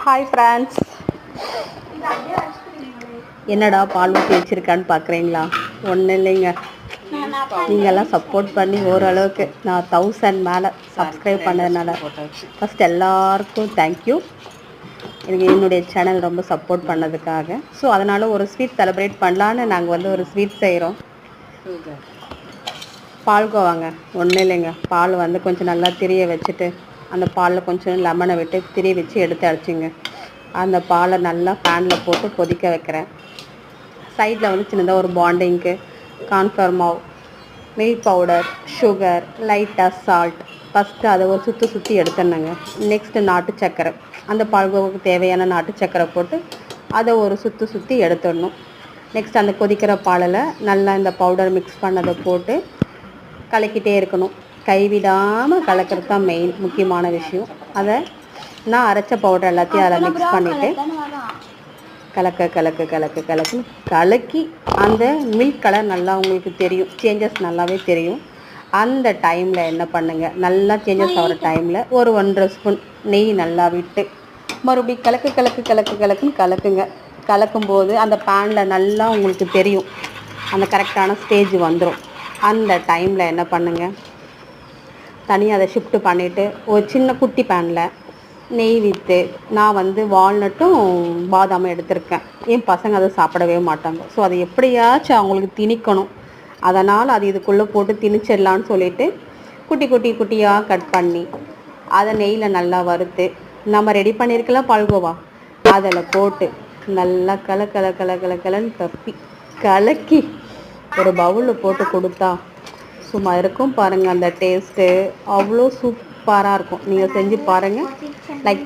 Hi friends, என்னடா பால் ஊற்றி வச்சுருக்கான்னு பார்க்குறீங்களா? ஒன்றும் இல்லைங்க, நீங்கள்லாம் சப்போர்ட் பண்ணி ஓரளவுக்கு நான் 1000 மேலே சப்ஸ்கிரைப் பண்ணதுனால ஃபஸ்ட் எல்லாருக்கும் தேங்க்யூ. எனக்கு என்னுடைய சேனல் ரொம்ப சப்போர்ட் பண்ணதுக்காக. ஸோ அதனால் ஒரு ஸ்வீட் செலிப்ரேட் பண்ணலான்னு நாங்கள் ஒரு ஸ்வீட் செய்கிறோம். பால்கோவாங்க. ஒன்றும் இல்லைங்க, பால் கொஞ்சம் நல்லா திரிய வச்சுட்டு அந்த பாலில் கொஞ்சம் லெமனை விட்டு திரிய வச்சு எடுத்து அடிச்சிங்க. அந்த பாலை நல்லா பேனில் போட்டு கொதிக்க வைக்கிறேன். சைடில் சின்னதாக ஒரு பாண்டிங்க்கு கார்ன்ஃப்ளவர் மாவு, மில்க் பவுடர், சுகர், லைட்டாக சால்ட், ஃபஸ்ட்டு அதை ஒரு சுற்றி எடுத்துடணுங்க. நெக்ஸ்ட்டு நாட்டு சர்க்கரை, அந்த பால்கோவுக்கு தேவையான நாட்டு சர்க்கரை போட்டு அதை ஒரு சுற்றி எடுத்துடணும். நெக்ஸ்ட் அந்த கொதிக்கிற பாலில் நல்லா இந்த பவுடர் மிக்ஸ் பண்ணதை போட்டு கலக்கிட்டே இருக்கணும். கைவிடாமல் கலக்கிறது தான் மெயின் முக்கியமான விஷயம். அதை நான் அரைச்ச பவுடர் எல்லாத்தையும் அதில் மிக்ஸ் பண்ணிவிட்டு கலக்கி அந்த மில்க் கலர் நல்லா உங்களுக்கு தெரியும், சேஞ்சஸ் நல்லாவே தெரியும். அந்த டைமில் என்ன பண்ணுங்கள், நல்லா சேஞ்சஸ் ஆகிற டைமில் ஒரு 1.5 ஸ்பூன் நெய் நல்லா விட்டு மறுபடியும் கலக்குன்னு கலக்குங்க. கலக்கும்போது அந்த பேனில் நல்லா உங்களுக்கு தெரியும், அந்த கரெக்டான ஸ்டேஜ் வந்துடும். அந்த டைமில் என்ன பண்ணுங்கள், தனியாக அதை ஷிஃப்ட் பண்ணிவிட்டு ஒரு சின்ன குட்டி பேனில் நெய் விற்று நான் வால்நட்டும் பாதாமும் எடுத்திருக்கேன். என் பசங்க அதை சாப்பிடவே மாட்டாங்க. ஸோ அதை எப்படியாச்சும் அவங்களுக்கு திணிக்கணும். அதனால் அது இதுக்குள்ளே போட்டு திணிச்சிடலான்னு சொல்லிவிட்டு குட்டியாக கட் பண்ணி அதை நெய்யில் நல்லா வறுத்து நம்ம ரெடி பண்ணியிருக்கலாம் பால்கோவா, அதில் போட்டு நல்லா கலன்னு கலக்கி ஒரு பவுலில் போட்டு கொடுத்தா சும்மா இருக்கும் பாருங்கள். அந்த டேஸ்ட்டு அவ்வளோ சூப்பராக இருக்கும். நீங்கள் செஞ்சு பாருங்கள். லைக்